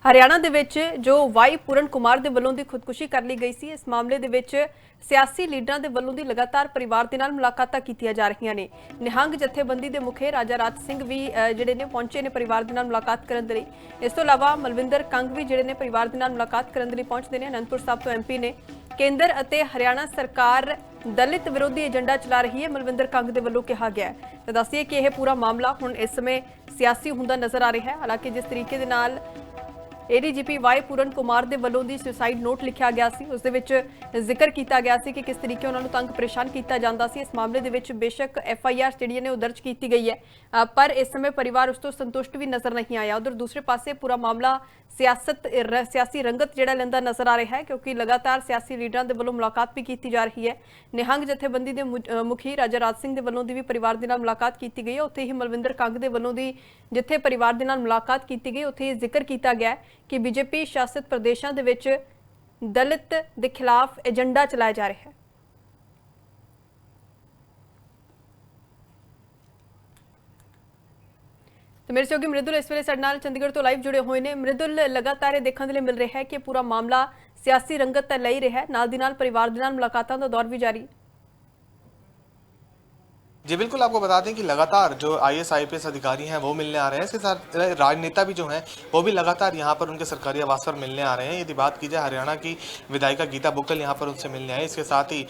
हरियाणा ਦੇ ਵਿੱਚ ਜੋ ਵਾਈ ਪੂਰਨ ਕੁਮਾਰ ਦੇ ਵੱਲੋਂ ਦੀ ਖੁਦਕੁਸ਼ੀ ਕਰ ਲਈ ਗਈ ਸੀ, ਇਸ ਮਾਮਲੇ ਦੇ ਵਿੱਚ ਸਿਆਸੀ ਲੀਡਰਾਂ ਦੇ ਵੱਲੋਂ ਦੀ ਲਗਾਤਾਰ ਪਰਿਵਾਰ ਦੇ ਨਾਲ ਮੁਲਾਕਾਤਾਂ ਕੀਤੀਆਂ ਜਾ ਰਹੀਆਂ ਨੇ। ਨਿਹੰਗ ਜਥੇਬੰਦੀ ਦੇ ਮੁਖੀ ਰਾਜਾ ਰਾਜ ਸਿੰਘ ਵੀ ਜਿਹੜੇ ਨੇ ਪਹੁੰਚੇ ਨੇ ਪਰਿਵਾਰ ਦੇ ਨਾਲ ਮੁਲਾਕਾਤ ਕਰਨ ਦੇ ਲਈ। ਇਸ ਤੋਂ ਇਲਾਵਾ ਮਲਵਿੰਦਰ ਕੰਗ ਵੀ ਜਿਹੜੇ ਨੇ ਪਰਿਵਾਰ ਦੇ ਨਾਲ ਮੁਲਾਕਾਤ ਕਰਨ ਦੇ ਲਈ ਪਹੁੰਚਦੇ ਨੇ। ਅਨੰਦਪੁਰ ਸਾਹਿਬ ਤੋਂ ਐਮਪੀ ਨੇ। ਕੇਂਦਰ ਅਤੇ ਹਰਿਆਣਾ ਸਰਕਾਰ दलित विरोधी एजेंडा चला रही है, मलविंदर कंग के वलों कहा गया है। तो दसिए कि यह पूरा मामला हुण इस समय सियासी हुंदा नजर आ रहा है। हालांकि जिस तरीके दे नाल एडीजीपी वाई पूरन कुमार के वलों की सुसाइड नोट लिखा गया सी, उस दे विच जिक्र किया गया सी कि किस तरीके उन्होंने तंग परेशान किया जाता सी। इस मामले दे विच बेशक FIR जिहड़ी ने दर्ज की गई है, पर इस समय परिवार उस तो संतुष्ट भी नजर नहीं आया। उधर दूसरे पासे पूरा मामला सियासी रंगत जिहड़ा लैंदा नजर आ रहा है, क्योंकि लगातार सियासी लीडरां दे वल्लों मुलाकात भी की जा रही है। निहंग जथेबंदी के मुखी राजा राज सिंह के वलों की भी परिवार के नाल मुलाकात की गई है। उत्थे ही मलविंदर कंग के वलों की जिथे परिवार के नाल मुलाकात की गई, उत्थे जिक्र किया गया है कि बीजेपी शासित प्रदेशों के विच दलित के खिलाफ एजेंडा चलाया जा रहा है। तो मेरे सहयोगी मृदुल इस वेले साडे नाल चंडीगढ़ तो लाइव जुड़े हुए हैं। मृदुल, लगातार ये देखने के लिए मिल रहा है कि पूरा मामला सियासी रंगत ले ही रहा है, नाल दी नाल परिवार दे नाल मुलाकातां दा दौर भी जारी है। जी बिल्कुल, आपको बता दें कि लगातार जो IAS IPS अधिकारी हैं वो मिलने आ रहे हैं। इसके साथ राजनेता भी जो हैं वो भी लगातार यहाँ पर उनके सरकारी आवास पर मिलने आ रहे हैं। यदि बात की जाए हरियाणा की विधायिका गीता बुक्कल यहाँ पर उनसे मिलने आए। इसके साथ ही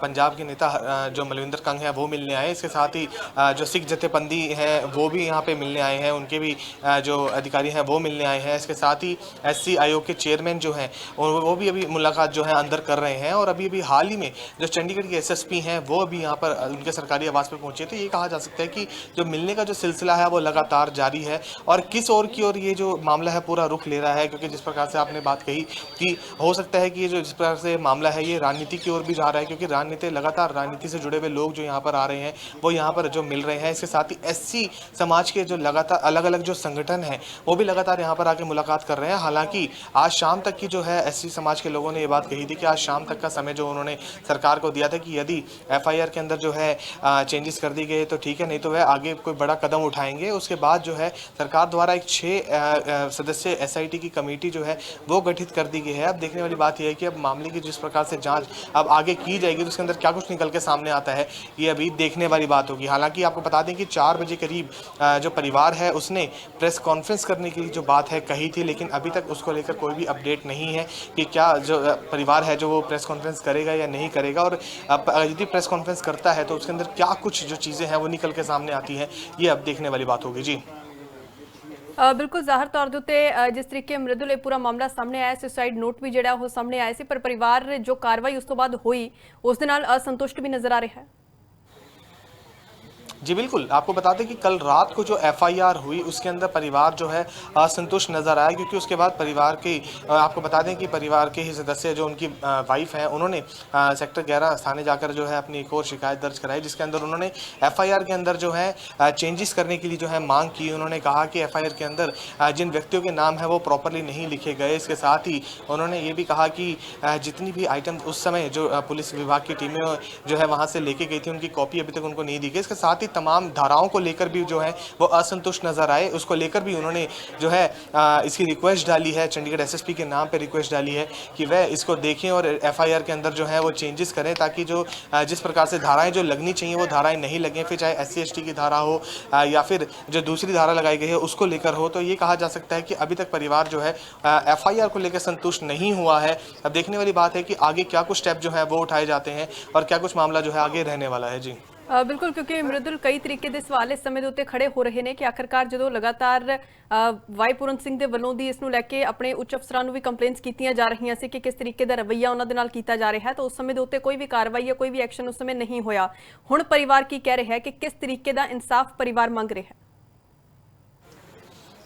पंजाब के नेता जो मलविंदर कंग हैं वो मिलने आए। इसके साथ ही जो सिख जथेबंदी हैं वो भी यहाँ पे मिलने आए हैं, उनके भी जो अधिकारी हैं वो मिलने आए हैं। इसके साथ ही SC आयोग के चेयरमैन जो हैं वो भी अभी मुलाकात जो है अंदर कर रहे हैं। और अभी अभी हाल ही में जो चंडीगढ़ के SSP हैं वो अभी यहाँ पर उनके सरकारी आवास पर पहुंचे। तो ये कहा जा सकता है कि जो मिलने का जो सिलसिला है वो लगातार जारी है। और किस ओर की ओर ये जो मामला है पूरा रुख ले रहा है, क्योंकि जिस प्रकार से आपने बात कही कि हो सकता है कि ये जो जिस प्रकार से मामला है ये राजनीति की ओर भी जा रहा है, क्योंकि राजनीति से जुड़े हुए लोग जो यहाँ पर आ रहे हैं वो यहाँ पर जो मिल रहे हैं। इसके साथ ही SC समाज के जो लगातार अलग अलग जो संगठन हैं वो भी लगातार यहाँ पर आके मुलाकात कर रहे हैं। हालांकि आज शाम तक की जो है SC समाज के लोगों ने ये बात कही थी कि आज शाम तक का समय जो उन्होंने सरकार को दिया था कि यदि FIR के अंदर जो है चेंजेस कर दी गए तो ठीक है, नहीं तो वह आगे कोई बड़ा कदम उठाएंगे। उसके बाद जो है सरकार द्वारा एक 6 सदस्य SIT की कमेटी जो है वो गठित कर दी गई है। अब देखने वाली बात यह है कि अब मामले की जिस प्रकार से जांच अब आगे की जाएगी तो उसके अंदर क्या कुछ निकल के सामने आता है ये अभी देखने वाली बात होगी। हालांकि आपको बता दें कि 4 बजे करीब जो परिवार है उसने प्रेस कॉन्फ्रेंस करने की जो बात है कही थी, लेकिन अभी तक उसको लेकर कोई भी अपडेट नहीं है कि क्या जो परिवार है जो वो प्रेस कॉन्फ्रेंस करेगा या नहीं करेगा। और यदि प्रेस कॉन्फ्रेंस करता है तो उसके अंदर क्या कुछ जो चीज़ें हैं वो निकल के सामने आती है, ये अब देखने वाली बात होगी। जी बिल्कुल, जाहिर तौर के उत्ते जिस तरीके मृदुल पूरा मामला सामने आया, सुसाइड नोट भी जिहड़ा वो सामने आया सी, पर परिवार जो कार्रवाई उस तो बाद हुई उस दे नाल असंतुष्ट भी नजर आ रहा है। जी बिल्कुल, आपको बता दें कि कल रात को जो FIR हुई उसके अंदर परिवार जो है असंतुष्ट नज़र आया, क्योंकि उसके बाद परिवार के आपको बता दें कि परिवार के ही सदस्य जो उनकी वाइफ हैं उन्होंने सेक्टर 11 थाने जाकर जो है अपनी एक और शिकायत दर्ज कराई, जिसके अंदर उन्होंने FIR के अंदर जो है चेंजेस करने के लिए जो है मांग की। उन्होंने कहा कि FIR के अंदर जिन व्यक्तियों के नाम है वो प्रॉपरली नहीं लिखे गए। इसके साथ ही उन्होंने ये भी कहा कि जितनी भी आइटम उस समय जो पुलिस विभाग की टीमें जो है वहाँ से लेके गई थी उनकी कॉपी अभी तक उनको नहीं दी गई। इसके साथ ही तमाम धाराओं को लेकर भी जो है वो असंतुष्ट नजर आए। उसको लेकर भी उन्होंने जो है इसकी रिक्वेस्ट डाली है, चंडीगढ़ SSP के नाम पे रिक्वेस्ट डाली है कि वह इसको देखें और FIR के अंदर जो है वो चेंजेस करें, ताकि जो जिस प्रकार से धाराएं जो लगनी चाहिए वो धाराएं नहीं लगें, फिर चाहे SC ST की धारा हो या फिर जो दूसरी धारा लगाई गई है उसको लेकर हो। तो ये कहा जा सकता है कि अभी तक परिवार जो है FIR को लेकर संतुष्ट नहीं हुआ है। अब देखने वाली बात है कि आगे क्या कुछ स्टेप जो है वो उठाए जाते हैं और क्या कुछ मामला जो है आगे रहने वाला है। जी बिल्कुल, क्योंकि मृदुल कई तरीके के सवाल इस समय के उत्ते खड़े हो रहे हैं कि आखिरकार जो लगातार वाई पूरन सिंह के वलों की इसनूं लैके अपने उच्च अफसरां नूं भी कंप्लेंट्स कीतियां जा रही सी कि किस तरीके का रवैया उन्हां दे नाल कीता जा रहा है, तो उस समय के उत्ते कोई भी कार्रवाई या कोई भी एक्शन उस समय नहीं होया। हुण परिवार की कह रहा है कि किस तरीके का इंसाफ परिवार मंग रहा है।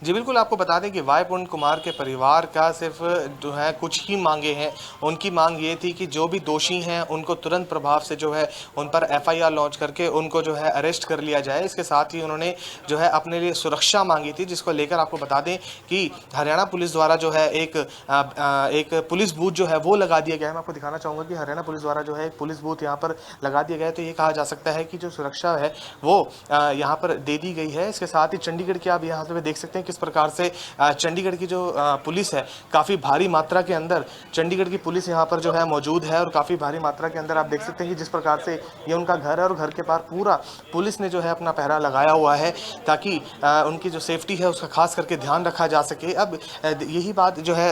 जी बिल्कुल, आपको बता दें कि वाई पूर्ण कुमार के परिवार का सिर्फ जो है कुछ ही मांगे हैं। उनकी मांग ये थी कि जो भी दोषी हैं उनको तुरंत प्रभाव से जो है उन पर FIR लॉन्च करके उनको जो है अरेस्ट कर लिया जाए। इसके साथ ही उन्होंने जो है अपने लिए सुरक्षा मांगी थी, जिसको लेकर आपको बता दें कि हरियाणा पुलिस द्वारा जो है एक पुलिस बूथ जो है वो लगा दिया गया है। मैं आपको दिखाना चाहूँगा कि हरियाणा पुलिस द्वारा जो है एक पुलिस बूथ यहाँ पर लगा दिया गया है। तो ये कहा जा सकता है कि जो सुरक्षा है वो यहाँ पर दे दी गई है। इसके साथ ही चंडीगढ़ के आप यहाँ पे देख सकते हैं किस प्रकार से चंडीगढ़ की जो पुलिस है काफ़ी भारी मात्रा के अंदर चंडीगढ़ की पुलिस यहाँ पर जो है मौजूद है और काफ़ी भारी मात्रा के अंदर आप देख सकते हैं कि जिस प्रकार से ये उनका घर है और घर के पार पूरा पुलिस ने जो है अपना पहरा लगाया हुआ है ताकि उनकी जो सेफ्टी है उसका खास करके ध्यान रखा जा सके। अब यही बात जो है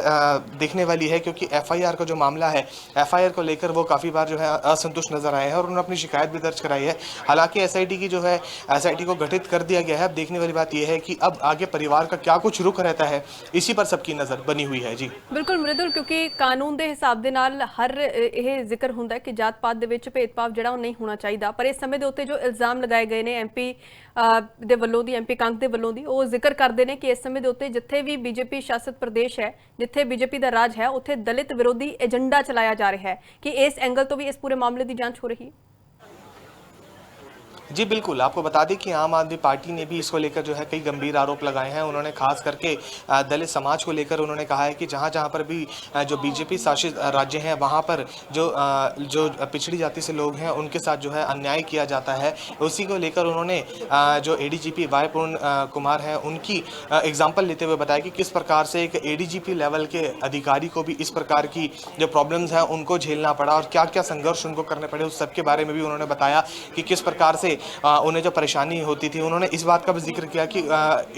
देखने वाली है क्योंकि एफआईआर का जो मामला है, एफआईआर को लेकर वो काफ़ी बार जो है असंतुष्ट नजर आए हैं और उन्होंने अपनी शिकायत भी दर्ज कराई है। हालांकि एसआईटी की जो है एसआईटी को गठित कर दिया गया है। अब देखने वाली बात यह है कि अब आगे परिवार का क्या कुछ रुख रहता है, इसी पर सबकी नज़र बनी हुई है। जी बिल्कुल मृदुल, क्योंकि कानून ਦੇ ਹਿਸਾਬ ਦੇ ਨਾਲ ਹਰ ਇਹ ਜ਼ਿਕਰ ਹੁੰਦਾ ਹੈ ਕਿ ਜਾਤ ਪਾਤ ਦੇ ਵਿੱਚ ਭੇਦਭਾਵ ਜਿਹੜਾ ਉਹ ਨਹੀਂ ਹੋਣਾ ਚਾਹੀਦਾ, ਪਰ ਇਸ ਸਮੇਂ ਦੇ ਉੱਤੇ ਜੋ ਇਲਜ਼ਾਮ ਲਗਾਏ ਗਏ ਨੇ ਐਮਪੀ ਦੇ ਵੱਲੋਂ ਦੀ, ਐਮਪੀ ਕੰਗ ਦੇ ਵੱਲੋਂ ਦੀ, ਉਹ ਜ਼ਿਕਰ ਕਰਦੇ ਨੇ ਕਿ ਇਸ ਸਮੇਂ ਦੇ ਉੱਤੇ ਜਿੱਥੇ ਵੀ ਬੀਜੇਪੀ ਸ਼ਾਸਿਤ ਪ੍ਰਦੇਸ਼ ਹੈ, ਜਿੱਥੇ ਬੀਜੇਪੀ ਦਾ ਰਾਜ ਹੈ, ਉੱਥੇ ਦਲਿਤ ਵਿਰੋਧੀ ਏਜੰਡਾ ਚਲਾਇਆ ਜਾ ਰਿਹਾ ਹੈ ਕਿ ਇਸ ਐਂਗਲ ਤੋਂ ਵੀ ਇਸ ਪੂਰੇ ਮਾਮਲੇ ਦੀ ਜਾਂਚ ਹੋ ਰਹੀ ਹੈ। जी बिल्कुल, आपको बता दें कि आम आदमी पार्टी ने भी इसको लेकर जो है कई गंभीर आरोप लगाए हैं। उन्होंने खास करके दलित समाज को लेकर उन्होंने कहा है कि जहाँ जहाँ पर भी जो बीजेपी शासित राज्य हैं वहाँ पर जो पिछड़ी जाति से लोग हैं उनके साथ जो है अन्याय किया जाता है। उसी को लेकर उन्होंने जो एडीजीपी वाई पूर्ण कुमार हैं उनकी एग्जाम्पल लेते हुए बताया कि किस प्रकार से एक एडीजीपी लेवल के अधिकारी को भी इस प्रकार की जो प्रॉब्लम्स हैं उनको झेलना पड़ा और क्या क्या संघर्ष उनको करने पड़े, उस सब के बारे में भी उन्होंने बताया कि किस प्रकार से उन्हें जो परेशानी होती थी। उन्होंने इस बात का भी जिक्र किया कि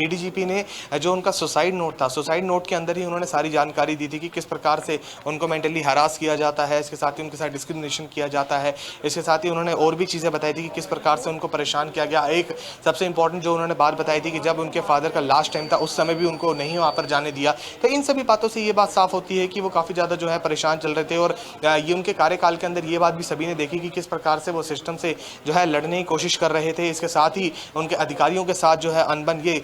एडीजीपी ने जो उनका सुसाइड नोट था, सुसाइड नोट के अंदर ही उन्होंने सारी जानकारी दी थी कि किस प्रकार से उनको मेंटली हरास किया जाता है, इसके साथ ही उनके साथ डिस्क्रिमिनेशन किया जाता है। इसके साथ ही उन्होंने और भी चीज़ें बताई थी कि किस प्रकार से उनको परेशान किया गया। एक सबसे इंपॉर्टेंट जो उन्होंने बात बताई थी कि जब उनके फादर का लास्ट टाइम था उस समय भी उनको नहीं वहाँ पर जाने दिया। तो इन सभी बातों से ये बात साफ होती है कि वो काफ़ी ज़्यादा जो है परेशान चल रहे थे और ये उनके कार्यकाल के अंदर ये बात भी सभी ने देखी कि किस प्रकार से वो सिस्टम से जो है लड़ने की कोशिश कर रहे थे। इसके साथ ही उनके अधिकारियों के साथ जो है अनबन ये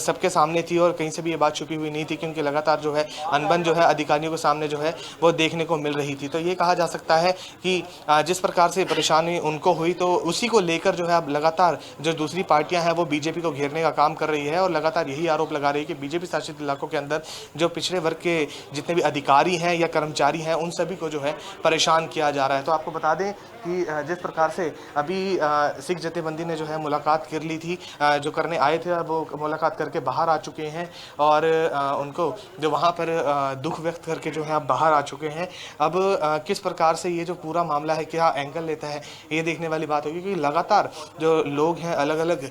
सबके सामने थी और कहीं से भी ये बात छुपी हुई नहीं थी कि उनके लगातार जो है अनबन जो है अधिकारियों के सामने जो है वो देखने को मिल रही थी। तो ये कहा जा सकता है कि जिस प्रकार से परेशानी उनको हुई तो उसी को लेकर जो है अब लगातार जो दूसरी पार्टियां हैं वो बीजेपी को घेरने का काम कर रही है और लगातार यही आरोप लगा रही है कि बीजेपी शासित इलाकों के अंदर जो पिछड़े वर्ग के जितने भी अधिकारी हैं या कर्मचारी हैं उन सभी को जो है परेशान किया जा रहा है। तो आपको बता दें कि जिस प्रकार से अभी सिख जथेबंदी ने जो है मुलाकात कर ली थी, जो करने आए थे वो मुलाकात करके बाहर आ चुके हैं और उनको जो वहाँ पर दुख व्यक्त करके जो है अब बाहर आ चुके हैं। अब किस प्रकार से ये जो पूरा मामला है क्या एंगल लेता है ये देखने वाली बात होगी क्योंकि लगातार जो लोग हैं अलग अलग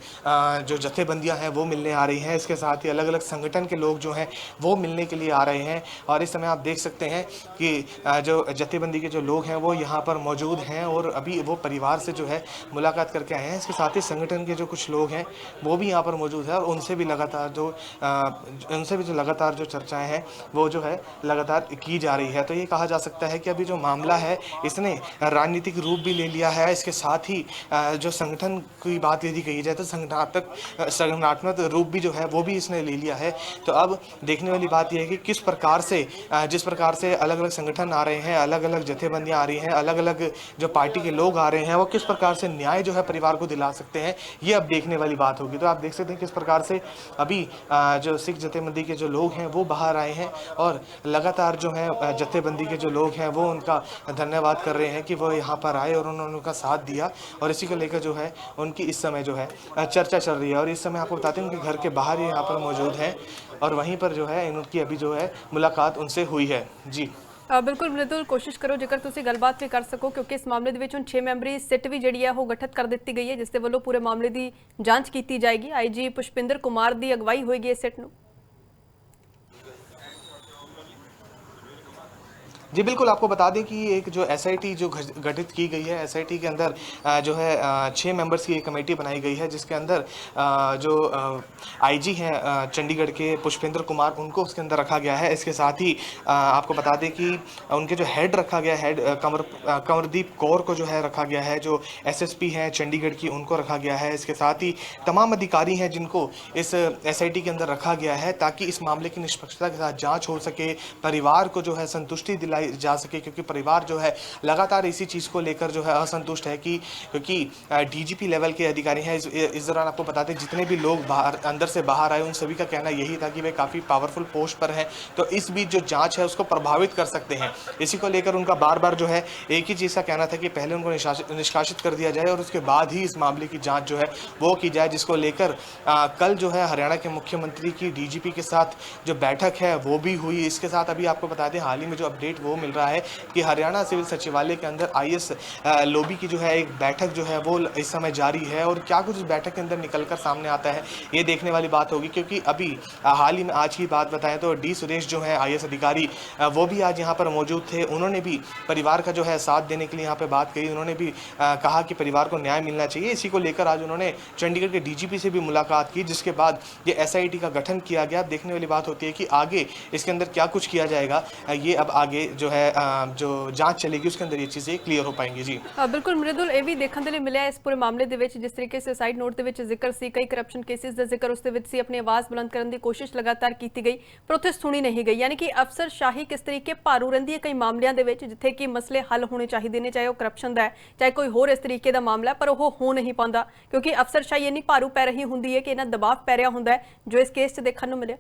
जो जथेबंदियाँ हैं वो मिलने आ रही हैं। इसके साथ ही अलग अलग संगठन के लोग जो हैं वो मिलने के लिए आ रहे हैं और इस समय आप देख सकते हैं कि जो जथेबंदी के जो लोग हैं वो यहाँ पर मौजूद हैं और अभी वो परिवार से जो है मुलाकात करके आए हैं। इसके साथ ही संगठन के जो कुछ लोग हैं वो भी यहाँ पर मौजूद है और उनसे भी लगातार जो लगातार जो चर्चाएं हैं वो जो है लगातार की जा रही है। तो ये कहा जा सकता है कि अभी जो मामला है इसने राजनीतिक रूप भी ले लिया है। इसके साथ ही जो संगठन की बात यदि कही जाए तो संगठनात्मक रूप भी जो है वो भी इसने ले लिया है। तो अब देखने वाली बात यह है कि किस प्रकार से जिस प्रकार से अलग अलग संगठन आ रहे हैं, अलग अलग जथेबंदियाँ आ रही हैं, अलग अलग जो पार्टी के लोग आ रहे हैं वो किस प्रकार से न्याय जो है परिवार को दिला सकते हैं ये अब देखने वाली बात होगी। तो आप देख सकते हैं किस प्रकार से अभी जो सिख जथेबंदी के जो लोग हैं वो बाहर आए हैं और लगातार जो है जथेबंदी के जो लोग हैं वो उनका धन्यवाद कर रहे हैं कि वो यहाँ पर आए और उन्होंने उनका साथ दिया और इसी को लेकर जो है उनकी इस समय जो है चर्चा चल रही है। और इस समय आपको बताते हैं उनके घर के बाहर ही यहाँ पर मौजूद हैं और वहीं पर जो है इनकी अभी जो है मुलाकात उनसे हुई है। जी बिल्कुल मृदुल, कोशिश करो जेकर तुसी गलबात भी कर सको क्योंकि इस मामले ਦੇ ਵਿੱਚ ਹੁਣ 6 ਮੈਂਬਰੀ ਸਿੱਟ ਵੀ ਜਿਹੜੀ ਹੈ ਉਹ ਗਠਿਤ ਕਰ ਦਿੱਤੀ ਗਈ ਹੈ ਜਿਸ ਦੇ ਵੱਲੋਂ ਪੂਰੇ ਮਾਮਲੇ ਦੀ ਜਾਂਚ ਕੀਤੀ ਜਾਏਗੀ। ਆਈਜੀ ਪੁਸ਼ਪਿੰਦਰ ਕੁਮਾਰ ਦੀ ਅਗਵਾਈ ਹੋਏਗੀ ਇਸ ਸਿੱਟ ਨੂੰ। जी बिल्कुल, आपको बता दें कि एक जो एसआईटी जो गठित की गई है, एसआईटी के अंदर जो है 6 मेंबर्स की एक कमेटी बनाई गई है जिसके अंदर जो आईजी हैं चंडीगढ़ के पुष्पेंद्र कुमार उनको उसके अंदर रखा गया है। इसके साथ ही आपको बता दें कि उनके जो हेड रखा गया है कंवरदीप कौर को जो है रखा गया है, जो एसएसपी हैं चंडीगढ़ की उनको रखा गया है। इसके साथ ही तमाम अधिकारी हैं जिनको इस एसआईटी के अंदर रखा गया है ताकि इस मामले की निष्पक्षता के साथ जाँच हो सके, परिवार को जो है संतुष्टि दिलाई जा सके, क्योंकि परिवार जो है लगातार इसी चीज़ को लेकर जो है असंतुष्ट है कि क्योंकि डीजीपी लेवल के अधिकारी हैं। इस दौरान आपको बताते हैं जितने भी लोग बाहर अंदर से बाहर आए उन सभी का कहना यही था कि वे काफ़ी पावरफुल पोस्ट पर हैं, तो इस बीच जो जांच है उसको प्रभावित कर सकते हैं। इसी को लेकर उनका बार बार जो है एक ही चीज़ का कहना था कि पहले उनको निष्कासित कर दिया जाए और उसके बाद ही इस मामले की जाँच जो है वो की जाए, जिसको लेकर कल जो है हरियाणा के मुख्यमंत्री की डीजीपी के साथ जो बैठक है वो भी हुई। इसके साथ अभी आपको बता दें हाल ही में जो अपडेट वो मिल रहा है कि हरियाणा सिविल सचिवालय के अंदर आईएएस लॉबी की जो है एक बैठक जो है वो इस समय जारी है, और क्या कुछ इस बैठक के अंदर निकलकर सामने आता है ये देखने वाली बात होगी। क्योंकि अभी हाल ही में आज की बात बताएं तो डी सुरेश जो है आईएएस अधिकारी वो भी आज यहाँ पर मौजूद थे। उन्होंने भी परिवार का जो है साथ देने के लिए यहाँ पे बात कही। उन्होंने भी कहा कि परिवार को न्याय मिलना चाहिए। इसी को लेकर आज उन्होंने चंडीगढ़ के डीजीपी से भी मुलाकात की, जिसके बाद ये एसआईटी का गठन किया गया। देखने वाली बात होती है कि आगे इसके अंदर क्या कुछ किया जाएगा, ये अब आगे जो है जो जांच चलेगी उसके अंदर ये चीज़ें क्लियर हो पाएंगी। जी बिल्कुल मृदुल, ਇਹ ਵੀ ਦੇਖਣ ਦੇ ਲਈ ਮਿਲਿਆ ਇਸ ਪੂਰੇ ਮਾਮਲੇ ਦੇ ਵਿੱਚ, ਜਿਸ ਤਰੀਕੇ ਸੇ ਸਾਈਡ ਨੋਟ ਦੇ ਵਿੱਚ ਜ਼ਿਕਰ ਸੀ, ਕਈ ਕਰਪਸ਼ਨ ਕੇਸਿਸ ਦਾ ਜ਼ਿਕਰ ਉਸ ਦੇ ਵਿੱਚ ਸੀ, ਆਪਣੀ ਆਵਾਜ਼ ਬੁਲੰਦ ਕਰਨ ਦੀ ਕੋਸ਼ਿਸ਼ ਲਗਾਤਾਰ ਕੀਤੀ ਗਈ ਪਰ ਉੱਥੇ ਸੁਣੀ ਨਹੀਂ ਗਈ। ਯਾਨੀ ਕਿ ਅਫਸਰ ਸ਼ਾਹੀ ਕਿਸ ਤਰੀਕੇ ਭਾਰੂ ਰਹਿੰਦੀ ਹੈ ਕਈ ਮਾਮਲਿਆਂ ਦੇ ਵਿੱਚ, ਜਿੱਥੇ ਕਿ ਮਸਲੇ ਹੱਲ ਹੋਣੇ ਚਾਹੀਦੇ ਨੇ, ਚਾਹੇ ਉਹ ਕਰਪਸ਼ਨ ਦਾ ਹੈ ਚਾਹੇ ਕੋਈ ਹੋਰ ਇਸ ਤਰੀਕੇ ਦਾ ਮਾਮਲਾ ਹੈ, ਪਰ ਉਹ ਹੋ ਨਹੀਂ ਪਾਉਂਦਾ ਕਿਉਂਕਿ ਅਫਸਰ ਸ਼ਾਹੀ ਇੰਨੀ ਭਾਰੂ ਪੈ ਰਹੀ ਹੁੰਦੀ ਹੈ ਕਿ ਇਹਨਾਂ ਦਬਾਅ ਪੈ ਰਿਹਾ ਹੁੰਦਾ ਹੈ, ਜੋ ਇਸ ਕੇਸ 'ਚ ਦੇਖਣ ਨੂੰ ਮਿਲਿਆ।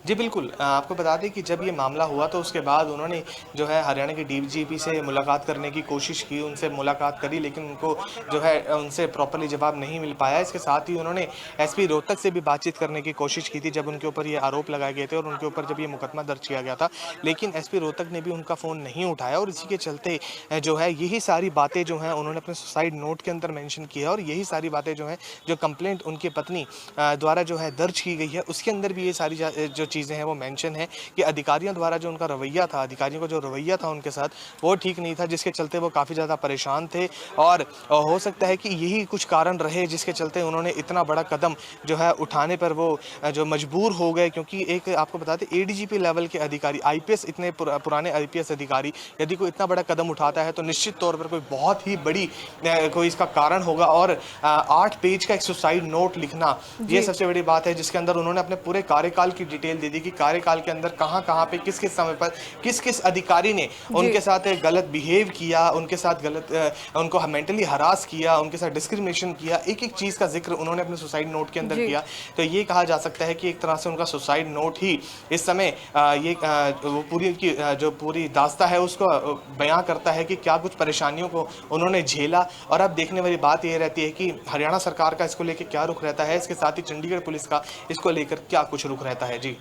जी बिल्कुल, आपको बता दें कि जब ये मामला हुआ तो उसके बाद उन्होंने जो है हरियाणा के डीजीपी से मुलाकात करने की कोशिश की, उनसे मुलाकात करी, लेकिन उनको जो है उनसे प्रॉपर्ली जवाब नहीं मिल पाया। इसके साथ ही उन्होंने एसपी रोहतक से भी बातचीत करने की कोशिश की थी जब उनके ऊपर ये आरोप लगाए गए थे और उनके ऊपर जब ये मुकदमा दर्ज किया गया था, लेकिन एसपी रोहतक ने भी उनका फ़ोन नहीं उठाया। और इसी के चलते जो है यही सारी बातें जो हैं उन्होंने अपने सुसाइड नोट के अंदर मेंशन की है, और यही सारी बातें जो हैं जो कंप्लेंट उनकी पत्नी द्वारा जो है दर्ज की गई है उसके अंदर भी ये सारी जो चीज़ें हैं वो मेंशन है कि अधिकारियों द्वारा जो उनका रवैया था, अधिकारियों का जो रवैया था उनके साथ वो ठीक नहीं था, जिसके चलते वो काफ़ी ज़्यादा परेशान थे। और हो सकता है कि यही कुछ कारण रहे जिसके चलते उन्होंने इतना बड़ा कदम जो है उठाने पर वो जो मजबूर हो गए। क्योंकि एक आपको बताते एडीजीपी लेवल के अधिकारी, आईपीएस, इतने पुराने आईपीएस अधिकारी यदि कोई इतना बड़ा कदम उठाता है तो निश्चित तौर पर कोई बहुत ही बड़ी कोई इसका कारण होगा। और 8 पेज का एक सुसाइड नोट लिखना ये सबसे बड़ी बात है, जिसके अंदर उन्होंने अपने पूरे कार्यकाल की डिटेल दे दी कि कार्यकाल के अंदर कहां पे किस किस समय पर किस किस अधिकारी ने उनके साथ गलत बिहेव किया, उनके साथ गलत उनको मेंटली हरास किया, उनके साथ डिस्क्रिमिनेशन किया, एक एक चीज़ का जिक्र उन्होंने अपने सुसाइड नोट के अंदर किया। तो ये कहा जा सकता है कि एक तरह से उनका सुसाइड नोट ही इस समय ये वो पूरी की जो पूरी दास्ता है उसको बयां करता है कि क्या कुछ परेशानियों को उन्होंने झेला। और अब देखने वाली बात यह रहती है कि हरियाणा सरकार का इसको लेकर क्या रुख रहता है, इसके साथ ही चंडीगढ़ पुलिस का इसको लेकर क्या कुछ रुख रहता है। जी।